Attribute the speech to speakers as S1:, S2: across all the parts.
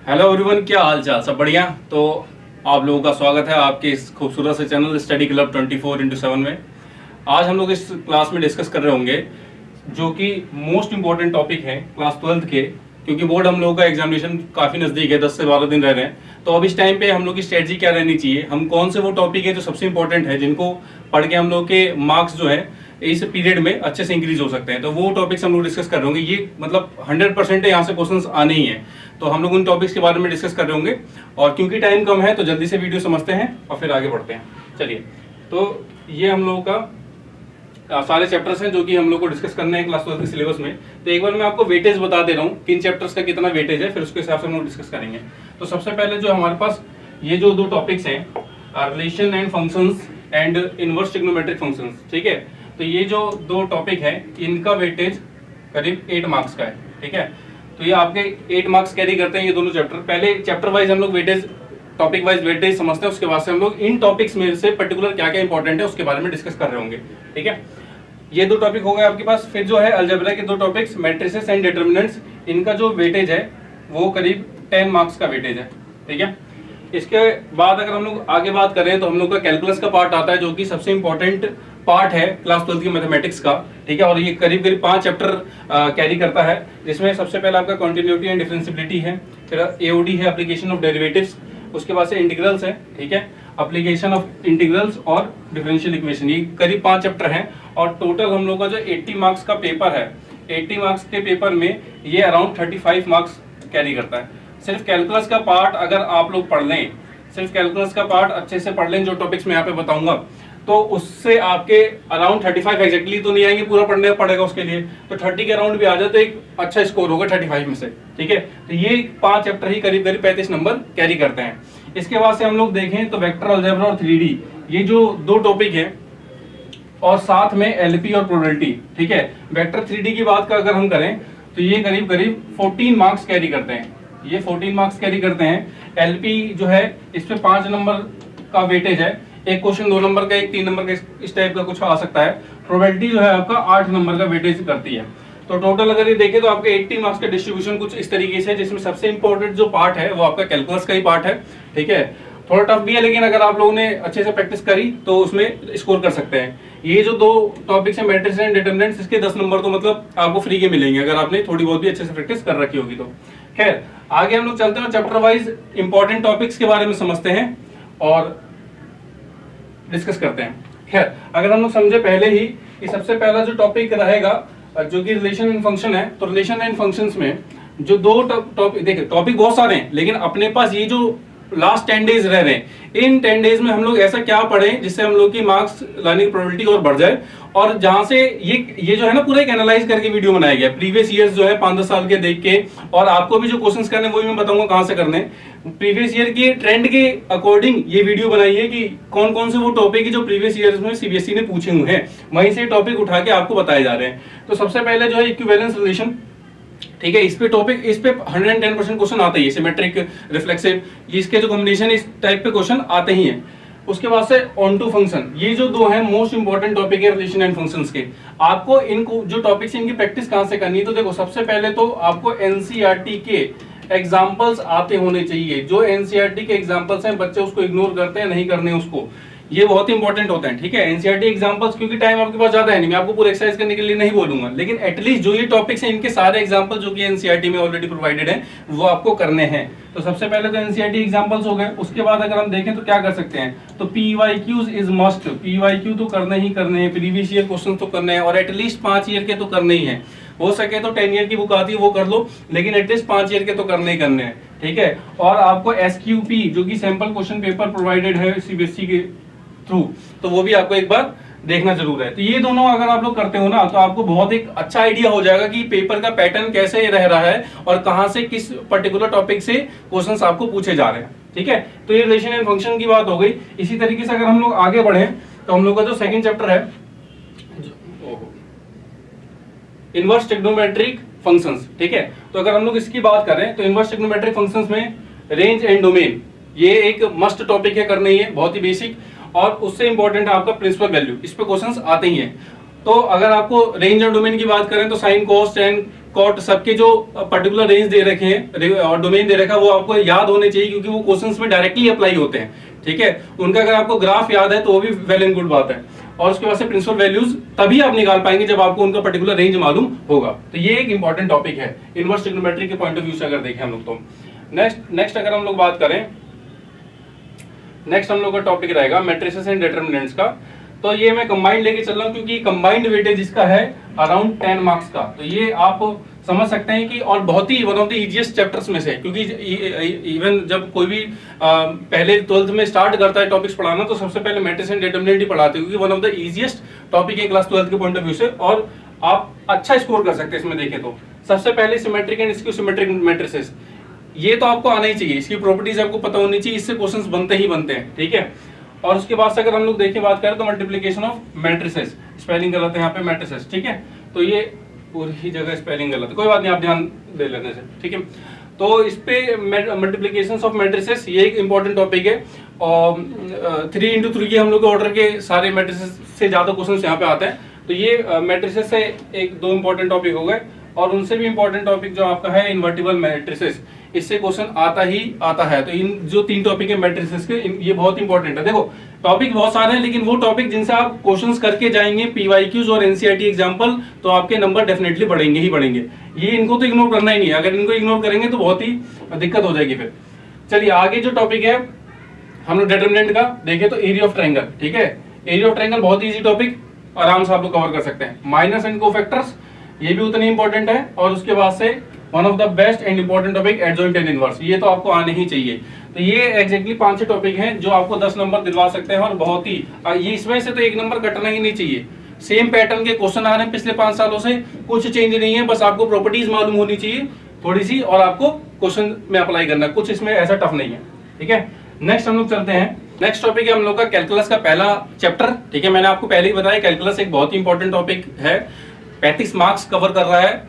S1: Hello everyone, क्या हाल चाल? सब बढ़िया? तो आप लोगों का स्वागत है आपके इस खूबसूरत से चैनल स्टडी क्लब 24/7 में। आज हम लोग इस क्लास में डिस्कस कर रहे होंगे जो कि मोस्ट इम्पॉर्टेंट टॉपिक है क्लास 12th के, क्योंकि बोर्ड हम लोगों का एग्जामिनेशन काफ़ी नज़दीक है, 10 से 12 दिन रह रहे हैं। तो अब इस टाइम पे हम लोग की स्ट्रेटजी क्या रहनी चाहिए, हम कौन से वो टॉपिक है जो सबसे इंपॉर्टेंट है, जिनको पढ़ के हम लोग के मार्क्स जो है इस पीरियड में अच्छे से इंक्रीज हो सकते हैं। तो वो टॉपिक्स हम लोग डिस्कस कर रहे होंगे। ये मतलब 100% यहाँ से क्वेश्चंस आने ही हैं, तो हम लोग उन टॉपिक्स के बारे में डिस्कस कर रहे होंगे। और क्योंकि टाइम कम है तो जल्दी से वीडियो समझते हैं और फिर आगे बढ़ते हैं। चलिए, तो ये हम लोगों का सारे चैप्टर्स हैं जो कि हम लोग को डिस्कस करने हैं क्लास 12 के सिलेबस में। तो एक बार मैं आपको वेटेज बता दे रहा हूँ, किन चैप्टर्स का कितना वेटेज है, फिर उसके हिसाब से हम लोग डिस्कस करेंगे। तो सबसे पहले जो हमारे पास ये जो दो टॉपिक्स हैं, relation and functions and inverse trigonometric functions, ठीक है। तो ये जो दो टॉपिक है इनका वेटेज करीब 8 मार्क्स का है, ठीक है। तो ये आपके 8 मार्क्स कैरी करते हैं ये दोनों चैप्टर। पहले चैप्टर वाइज हम लोग वेटेज, टॉपिक वाइज वेटेज समझते हैं, उसके बाद से हम लोग इन टॉपिक्स में से पर्टिकुलर क्या क्या इंपॉर्टेंट है उसके बारे में डिस्कस कर रहे होंगे, ठीक है। ये दो टॉपिक हो गए आपके पास। फिर जो है अलजेब्रा के दो टॉपिक्स, मैट्रिसेस एंड डिटर्मिनेंट्स, इनका जो वेटेज है वो करीब 10 मार्क्स का वेटेज है, ठीक है। इसके बाद अगर हम लोग आगे बात करें तो हम लोग का कैलकुलस का पार्ट आता है, जो कि सबसे इंपॉर्टेंट पार्ट है क्लास 12 की मैथमेटिक्स का, ठीक है। और ये करीब करीब 5 चैप्टर कैरी करता है, जिसमें सबसे पहला आपका कंटिन्यूटी एंड डिफरेंशिएबिलिटी है, फिर एओडी है, एप्लीकेशन ऑफ डेरिवेटिव्स, उसके बाद से इंटीग्रल्स है, ठीक है, एप्लीकेशन ऑफ इंटीग्रल्स और डिफरेंशियल इक्वेशन। ये करीब 5 चैप्टर हैं। और टोटल हम लोग का जो 80 मार्क्स का पेपर है, 80 मार्क्स के पेपर में ये अराउंड 35 मार्क्स कैरी करता है। सिर्फ कैलकुलस का पार्ट अगर आप लोग पढ़ लें, सिर्फ कैलकुलस का पार्ट अच्छे से पढ़ लें, जो टॉपिक्स मैं यहाँ पे बताऊंगा, तो उससे आपके अराउंड 35 एग्जैक्टली तो नहीं आएंगे, पूरा पढ़ने पड़ेगा उसके लिए, तो 30 के अराउंड भी आ जाए तो एक अच्छा स्कोर होगा 35 में से, ठीक है। तो ये 5 चैप्टर ही करीब करीब 35 नंबर कैरी करते हैं। इसके बाद से हम लोग देखें तो वेक्टर अलजेब्रा और 3D, ये जो दो टॉपिक है, और साथ में एलपी और प्रोबेबिलिटी, ठीक है। वेक्टर 3D की बात का अगर हम करें तो ये करीब करीब 14 मार्क्स कैरी करते हैं, ये 14 मार्क्स कैरी करते हैं। एलपी जो है इस पे 5 नंबर का वेटेज है, एक क्वेश्चन 2 नंबर का, एक 3 नंबर का, इस टाइप का कुछ आ सकता है। प्रोबेबिलिटी जो है आपका 8 नंबर का वेटेज करती है। तो टोटल अगर ये देखें तो आपके 80 मार्क्स का डिस्ट्रीब्यूशन कुछ इस तरीके से है, जिसमें सबसे इंपॉर्टेंट जो पार्ट है वो आपका कैलकुलस का ही पार्ट है, ठीक है। थोड़ा टफ भी है, लेकिन अगर आप लोगों ने अच्छे से प्रैक्टिस करी तो उसमें स्कोर कर सकते हैं। ये जो दो टॉपिक्स हैं, मैट्रिसेस एंड डिटरमिनेंट्स, इसके 10 नंबर तो मतलब आपको फ्री के मिलेंगे अगर आपने थोड़ी बहुत भी अच्छे से प्रैक्टिस कर रखी होगी तो। खैर, आगे हम लोग चलते हैं, चैप्टर वाइज इंपॉर्टेंट टॉपिक्स के बारे में समझते हैं और डिस्कस करते हैं। खैर, अगर हम लोग समझे पहले ही कि सबसे पहला जो टॉपिक रहेगा जो कि रिलेशन एंड फंक्शन है, तो रिलेशन एंड फंक्शंस में जो दो टॉपिक, देखिए टॉपिक बहुत सारे हैं, लेकिन अपने पास ये जो लास्ट 10 डेज रह रहे हैं, इन 10 डेज में हम लोग ऐसा क्या पढ़ें जिससे हम लोग की मार्क्स लाने की प्रोबेबिलिटी और बढ़ जाए। और जहां से ये जो है ना पूरा एक एनालाइज करके वीडियो बनाया गया, प्रीवियस ईयर्स जो है 5-10 साल के देख के, और आपको भी जो क्वेश्चंस करने वही मैं बताऊंगा कहां से करने। प्रीवियस ईयर के ट्रेंड के अकॉर्डिंग ये वीडियो बनाई है कि कौन कौन से वो टॉपिक है जो प्रीवियस ईयर्स में सीबीएसई ने पूछे हुए हैं, वहीं से टॉपिक उठा के आपको बताए जा रहे हैं। तो सबसे पहले जो है इक्विवेलेंस रिलेशन, ठीक है, इस पे टॉपिक, इस पे 110% क्वेश्चन आते ही है, सिमेट्रिक, रिफ्लेक्सिव, इसके जो कॉम्बिनेशन इस टाइप पे क्वेश्चन आते ही हैं। उसके बाद से ऑन टू फंक्शन, ये जो दो हैं मोस्ट इंपॉर्टेंट टॉपिक है रिलेशन एंड फंक्शंस के। आपको इनको जो टॉपिक्स इनकी प्रैक्टिस कहां से करनी है, तो देखो सबसे पहले तो आपको एनसीईआरटी के एग्जाम्पल्स आते होने चाहिए। जो एनसीईआरटी के एग्जाम्पल्स हैं बच्चे उसको इग्नोर करते हैं, नहीं करने उसको, ये बहुत इंपॉर्टेंट होता है, ठीक है। एनसीईआरटी एग्जांपल्स, क्योंकि टाइम आपके पास ज्यादा है नहीं, मैं आपको पूरा एक्सरसाइज करने के लिए नहीं बोलूंगा, लेकिन एटलीस्ट जो ये टॉपिक्स हैं इनके सारे एग्जांपल जो कि एनसीईआरटी में ऑलरेडी प्रोवाइडेड है वो आपको करने हैं। तो सबसे पहले तो एनसीईआरटी एग्जांपल्स हो गए। उसके बाद अगर हम देखें तो क्या कर सकते हैं, तो पीवाईक्यूज इज मस्ट, पीवाईक्यू तो करने ही करने हैं, प्रीवियस ईयर क्वेश्चन तो करने हैं, और एटलीस्ट 5 ईयर के तो करने ही है। हो सके तो 10 ईयर की बुक आती है वो कर लो, लेकिन एटलीस्ट 5 ईयर के तो करने ही करने हैं, ठीक है। और आपको एसक्यूपी जो कि सैंपल क्वेश्चन पेपर प्रोवाइडेड है सीबीएसई के थ्रू, तो वो भी आपको एक बार देखना जरूर है। तो ये दोनों अगर आप लोग करते हो ना, तो आपको बहुत एक अच्छा आइडिया हो जाएगा कि पेपर का पैटर्न कैसे रह रहा है और कहां से किस पर्टिकुलर टॉपिक से क्वेश्चंस आपको पूछे जा रहे हैं, ठीक है। तो ये रिलेशन एंड फंक्शन की बात हो गई। इसी तरीके से अगर हम लोग आगे बढ़े तो हम लोग का जो सेकंड चैप्टर है इनवर्स ट्रिग्नोमेट्रिक फंक्शंस, ठीक है। तो अगर हम लोग इसकी बात करें तो इनवर्स ट्रिग्नोमेट्रिक फंक्शंस में रेंज एंड डोमेन, ये एक मस्ट टॉपिक है, करना ही है, बहुत ही बेसिक। और उससे इंपॉर्टेंट है आपका प्रिंसिपल वैल्यू, इस पे क्वेश्चंस आते ही हैं। तो अगर आपको रेंज और डोमेन की बात करें तो साइन, कोस, टेन, कॉट सबके जो पर्टिकुलर रेंज दे रखे हैं और डोमेन दे रखा है वो आपको याद होने चाहिए, क्योंकि वो क्वेश्चंस में डायरेक्टली अप्लाई होते हैं। ठीक है, उनका अगर आपको ग्राफ याद है तो वो भी वेल एंड गुड बात है। और उसके बाद से प्रिंसिपल वैल्यूज तभी आप निकाल पाएंगे जब आपको उनका पर्टिकुलर रेंज मालूम होगा। तो ये एक इंपॉर्टेंट टॉपिक है इनवर्स ट्रिग्नोमेट्री के पॉइंट ऑफ व्यू से अगर देखें हम लोग तो। नेक्स्ट अगर हम लोग बात करें, नेक्स्ट हम लोग का टॉपिक रहेगा मैट्रिसेस एंड डिटरमिनेंट्स का। तो ये मैं कंबाइंड लेके चल रहा हूँ क्योंकि कंबाइंड वेटेज इसका है अराउंड 10 मार्क्स का। तो ये आप समझ सकते हैं कि और बहुत ही one of the easiest chapters में से, क्योंकि इवन जब कोई भी पहले 12th में स्टार्ट करता है टॉपिक्स पढ़ाना तो सबसे पहले मैट्रिक्स एंड डिटरमिनेंट ही पढ़ाते हैं, क्योंकि one of the easiest topic है क्लास 12th के पॉइंट ऑफ व्यू से, और आप अच्छा स्कोर कर सकते हैं इसमें देखें तो। सबसे पहले symmetric and skew symmetric matrices, ये तो आपको आना ही चाहिए, इसकी प्रॉपर्टीज आपको पता होनी चाहिए, इससे क्वेश्चंस बनते ही बनते हैं। ठीक है, और उसके बाद से अगर हम लोग देखें बात करें तो मल्टीप्लिकेशन ऑफ मैट्रिसेस, स्पेलिंग गलत है यहाँ पे मैट्रिसेस। ठीक है, तो ये पूरी जगह स्पेलिंग गलत है, कोई बात नहीं, आप ध्यान दे लेने से। ठीक है, तो इस पे मल्टीप्लिकेशन ऑफ मैट्रिसेस ये एक इंपॉर्टेंट टॉपिक है, और 3x3 के हम लोग ऑर्डर के सारे मैट्रिसेस से ज्यादा क्वेश्चन यहाँ पे आते हैं। तो ये मैट्रिसेस से एक दो इंपॉर्टेंट टॉपिक हो गए, और उनसे भी इंपॉर्टेंट टॉपिक जो आपका है इन्वर्टिबल मैट्रिसेस, इससे क्वेश्चन आता ही आता है। तो इन जो 3 टॉपिक है मैट्रिसेस के, ये बहुत इंपॉर्टेंट है। देखो टॉपिक बहुत सारे हैं, लेकिन वो टॉपिक जिनसे आप क्वेश्चंस करके जाएंगे पीवाईक्यूज और एनसीईआरटी एग्जांपल, तो आपके नंबर डेफिनेटली बढ़ेंगे ही बढ़ेंगे। ये इनको तो इग्नोर करना ही नहीं है, अगर इनको इग्नोर करेंगे तो बहुत ही दिक्कत हो जाएगी फिर। चलिए आगे जो टॉपिक है हम लोग डिटरमिनेंट का देखें तो एरिया ऑफ ट्रायंगल। ठीक है, एरिया ऑफ ट्रायंगल बहुत ईजी टॉपिक, आराम से आप लोग कवर कर सकते हैं। माइनस एंड कोफैक्टर्स ये भी उतने इंपॉर्टेंट है, और उसके बाद से one of the best and important topic adjoint and inverse, ये तो आपको आने ही चाहिए। तो ये एग्जैक्टली 5-6 टॉपिक हैं जो आपको 10 नंबर दिलवा सकते हैं, और बहुत ही ये इसमें से तो 1 नंबर कटना ही नहीं चाहिए। सेम पैटर्न के क्वेश्चन आ रहे हैं पिछले 5 सालों से, कुछ चेंज नहीं है, बस आपको प्रॉपर्टीज मालूम होनी चाहिए थोड़ी सी, और आपको क्वेश्चन में अप्लाई करना है, कुछ इसमें ऐसा टफ नहीं है। ठीक है, नेक्स्ट हम लोग चलते हैं। नेक्स्ट टॉपिक है हम लोग का कैलकुलस का पहला चैप्टर। ठीक है, मैंने आपको पहले ही बताया कैलकुलस एक बहुत ही इंपॉर्टेंट टॉपिक है, 35 मार्क्स कवर कर रहा है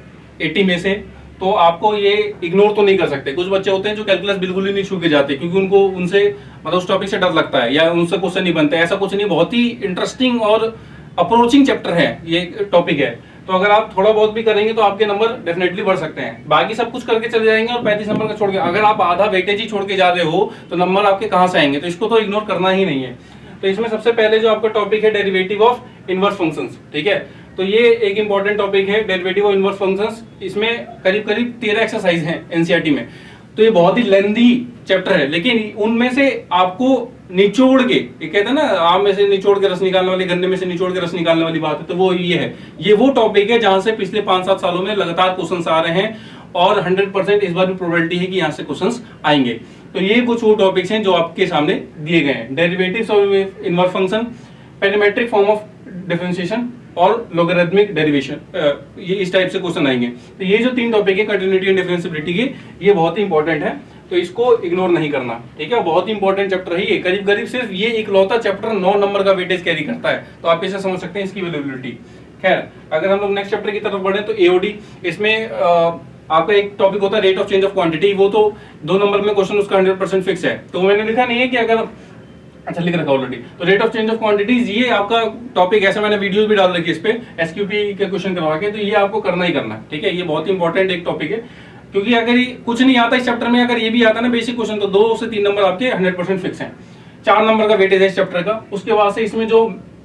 S1: 80 में से, तो आपको ये इग्नोर तो नहीं कर सकते। कुछ बच्चे होते हैं जो कैलकुलस बिल्कुल ही नहीं छू के जाते, क्योंकि उनको उनसे मतलब उस टॉपिक से डर लगता है या उनसे क्वेश्चन नहीं बनते। ऐसा कुछ नहीं, बहुत ही इंटरेस्टिंग और अप्रोचिंग चैप्टर है ये टॉपिक है। तो अगर आप थोड़ा बहुत भी करेंगे तो आपके नंबर डेफिनेटली बढ़ सकते हैं। बाकी सब कुछ करके चले जाएंगे और 35 नंबर का छोड़ के, अगर आप आधा वेटेज ही छोड़ के जा रहे हो तो नंबर आपके कहाँ से आएंगे, तो इसको तो इग्नोर करना ही नहीं है। तो इसमें सबसे पहले जो आपका टॉपिक है डेरिवेटिव ऑफ इनवर्स फंक्शंस। ठीक है, तो ये एक इंपॉर्टेंट टॉपिक है डेरिवेटिव ऑफ इनवर्स फंक्शंस। इसमें करीब 13 एक्सरसाइज हैं एनसीईआरटी में, तो ये बहुत ही लेंथी चैप्टर है, लेकिन उनमें से आपको निचोड़ के, ये कहते हैं ना आम में से निचोड़ के रस निकालने वाली, गन्ने में से निचोड़ के रस निकालने वाली बात है, तो वो ये है। ये वो टॉपिक है जहां से पिछले 5-7 सालों में लगातार क्वेश्चंस आ रहे हैं, और 100% इस बार भी प्रोबेबिलिटी है कि यहाँ से क्वेश्चंस आएंगे। तो ये कुछ वो टॉपिक्स हैं जो आपके सामने दिए गए हैं। Derivatives of inverse function, parametric form of differentiation और लोगरिथमिक डेरिवेशन, ये इस टाइप से क्वेश्चन आएंगे। तो ये जो 3 टॉपिक है कंटिन्यूटी एंड डिफरेंशिएबिलिटी के, ये बहुत ही इंपॉर्टेंट है, तो इसको इग्नोर नहीं करना। ठीक है, बहुत ही इंपॉर्टेंट चैप्टर है ये, करीब करीब सिर्फ ये इकलौता चैप्टर 9 नंबर का वेटेज कैरी करता है, तो आप इसे समझ सकते हैं इसकी वैल्यूबिलिटी। खैर, अगर हम लोग नेक्स्ट चैप्टर की तरफ बढ़े तो एओडी, इसमें आपका एक टॉपिक होता है rate of change of quantity, वो तो 2 नंबर में क्वेश्चन उसका 100% फिक्स है, तो मैंने लिखा नहीं है कि अगर, अच्छा लिख रखा ऑलरेडी। तो rate of change of quantities ये आपका टॉपिक, ऐसा मैंने वीडियो भी डाल रखी है इस पे एसक्यूपी के क्वेश्चन करवा के, तो ये आपको करना ही करना। ठीक है, ये बहुत इंपॉर्टेंट एक टॉपिक है, क्योंकि अगर ये कुछ नहीं आता इस चैप्टर में, अगर ये भी आता ना बेसिक क्वेश्चन, तो 2 से 3 नंबर आपके 100% फिक्स हैं। 4 नंबर का वेटेज है इस चैप्टर का। उसके बाद से इसमें जो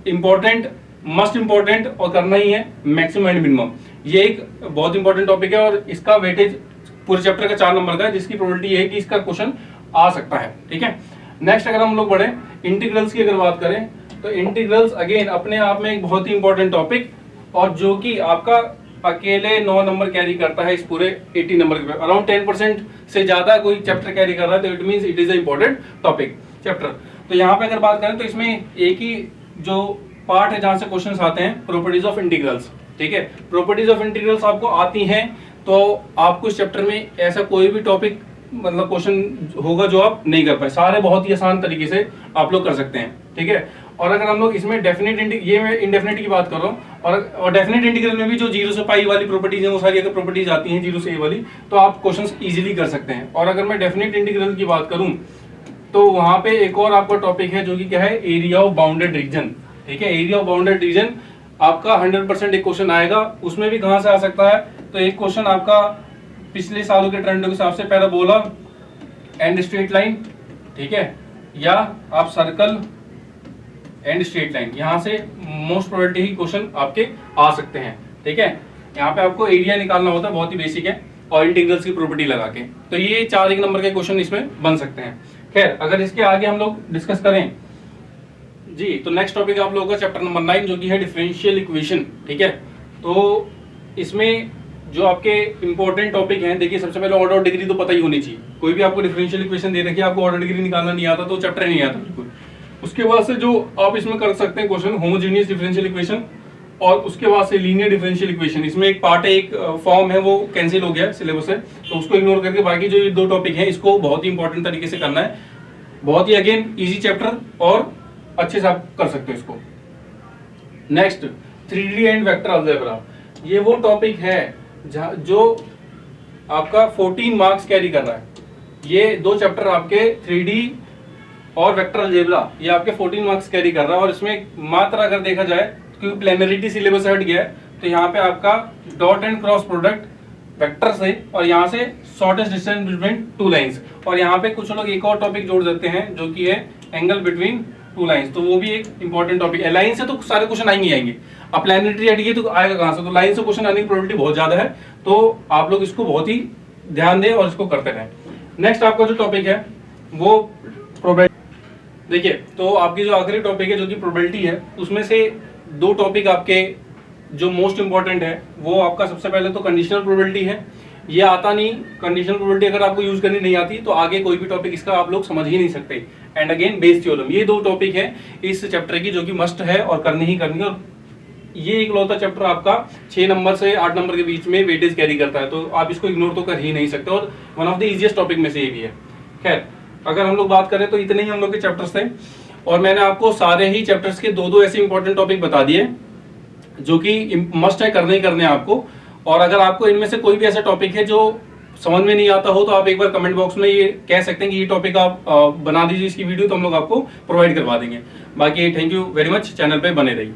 S1: इंपॉर्टेंट, मस्ट इंपॉर्टेंट और करना ही है मैक्सिमम एंड मिनिमम, ये एक बहुत इंपॉर्टेंट टॉपिक है, और इसका वेटेज पूरे चैप्टर का 4 नंबर का है, जिसकी प्रोबेबिलिटी है कि इसका क्वेश्चन आ सकता है। ठीक है, नेक्स्ट अगर हम लोग बढ़े इंटीग्रल्स की अगर बात करें, तो इंटीग्रल्स अगेन अपने आप में एक बहुत ही इंपॉर्टेंट टॉपिक, और जो कि आपका अकेले 9 नंबर कैरी करता है इस पूरे 80 नंबर के, अराउंड 10% से ज्यादा कोई चैप्टर कैरी कर रहा है, तो it means it is a important topic chapter. तो यहाँ पे अगर बात करें तो इसमें एक ही जो पार्ट है जहां से क्वेश्चंस आते हैं, प्रॉपर्टीज ऑफ इंटीग्रल्स। ठीक है, प्रॉपर्टीज ऑफ इंटीग्रल्स आपको आती हैं, तो आपको इस चैप्टर में ऐसा कोई भी टॉपिक मतलब क्वेश्चन होगा जो आप नहीं कर पाए, सारे बहुत ही आसान तरीके से आप लोग कर सकते हैं। ठीक है, और अगर हम लोग इसमें डेफिनेट, ये मैं इंडेफिनेट की बात कर रहा हूँ, और डेफिनेट इंटीग्रल में भी जो 0 से पाई वाली प्रॉपर्टीज है, वो सारी अगर प्रॉपर्टीज आती हैं 0 से a वाली, तो आप क्वेश्चंस इजीली कर सकते हैं। और अगर मैं डेफिनेट इंटीग्रल की बात करूं तो वहां पे एक और आपका टॉपिक है जो कि क्या है, एरिया ऑफ बाउंडेड रीजन। ठीक है, एरिया ऑफ बाउंडेड रीजन आपका 100% एक क्वेश्चन आएगा, उसमें भी कहां से आ सकता है, तो एक क्वेश्चन आपका पिछले सालों के ट्रेंड के हिसाब से पैराबोला एंड स्ट्रेट लाइन, ठीक है, या आप सर्कल एंड स्ट्रेट लाइन, यहाँ से मोस्ट प्रोबेबिलिटी ही क्वेश्चन आपके आ सकते हैं, ठीक है। यहाँ पे आपको एरिया निकालना होता है, बहुत ही बेसिक है, और इंटीग्रल्स की प्रॉपर्टी लगा के, तो ये 4 एक नंबर के क्वेश्चन इसमें बन सकते हैं। खैर, अगर इसके आगे हम लोग डिस्कस करें जी, तो नेक्स्ट टॉपिक आप लोगों का चैप्टर नंबर 9 जो कि है डिफरेंशियल इक्वेशन, ठीक है। तो इसमें जो आपके इंपॉर्टेंट टॉपिक हैं, देखिए सबसे पहले ऑर्डर ऑफ डिग्री तो पता ही होनी चाहिए। कोई भी आपको डिफरेंशियल इक्वेशन दे रखी है, आपको ऑर्डर डिग्री निकालना नहीं आता तो चैप्टर नहीं आता बिल्कुल। उसके बाद से जो आप इसमें कर सकते हैं क्वेश्चन, होमोजेनियस डिफरेंशियल इक्वेशन, और उसके बाद से लीनियर डिफरेंशियल इक्वेशन। इसमें एक पार्ट है, एक फॉर्म है, वो कैंसिल हो गया सिलेबस से, तो उसको इग्नोर करके बाकी जो ये 2 टॉपिक हैं इसको बहुत ही इंपॉर्टेंट तरीके से करना है। बहुत ही अगेन इजी चैप्टर और अच्छे से आप कर सकते हो इसको। Next 3D and vector algebra, ये वो टॉपिक है जो आपका 14 मार्क्स कैरी कर रहा है। ये 2 चैप्टर आपके 3D और वेक्टर अलजेब्रा, ये आपके 14 मार्क्स कैरी कर रहा है। और इसमें मात्र अगर देखा जाए, क्योंकि प्लेनरिटी सिलेबस हट गया है, तो यहाँ पे आपका dot and cross product vector से, और यहाँ से शॉर्टेस्ट डिस्टेंस बिटवीन 2 लाइंस, और यहाँ पे कुछ लोग एक और टॉपिक जोड़ देते हैं जो कि है एंगल बिटवीन 2 लाइंस, तो वो भी एक इंपॉर्टेंट टॉपिक है। लाइन से तो सारे क्वेश्चन आएंगे, अब प्लेनरिटी हट गई तो आएगा कहाँ से, तो लाइन से क्वेश्चन आने की प्रोबेबिलिटी बहुत ज्यादा है, तो आप लोग इसको बहुत ही ध्यान दें और इसको करते रहें। नेक्स्ट आपका जो टॉपिक है वो प्रोबेबिलिटी, देखिए तो आपकी जो आखिरी टॉपिक है जो कि प्रोबेबिलिटी है, उसमें से 2 टॉपिक आपके जो मोस्ट इंपॉर्टेंट है वो आपका सबसे पहले तो कंडीशनल प्रोबेबिलिटी है। ये आता नहीं, कंडीशनल प्रोबेबिलिटी अगर आपको यूज करनी नहीं आती तो आगे कोई भी टॉपिक इसका आप लोग समझ ही नहीं सकते। एंड अगेन बेस थ्योरम, ये 2 टॉपिक है इस चैप्टर की जो कि मस्ट है और करनी ही करनी है। और ये इकलौता चैप्टर आपका 6 नंबर से 8 नंबर के बीच में वेटेज कैरी करता है, तो आप इसको इग्नोर तो कर ही नहीं सकते, और one of the easiest topic में से ये भी है। खैर, अगर हम लोग बात करें तो इतने ही हम लोग के चैप्टर्स थे, और मैंने आपको सारे ही चैप्टर्स के 2-2 ऐसे इंपॉर्टेंट टॉपिक बता दिए जो कि मस्ट है, करने ही करने हैं आपको। और अगर आपको इनमें से कोई भी ऐसा टॉपिक है जो समझ में नहीं आता हो तो आप एक बार कमेंट बॉक्स में ये कह सकते हैं कि ये टॉपिक आप बना दीजिए इसकी वीडियो, तो हम लोग आपको प्रोवाइड करवा देंगे। बाकी thank you very much, channel पे बने रहिए।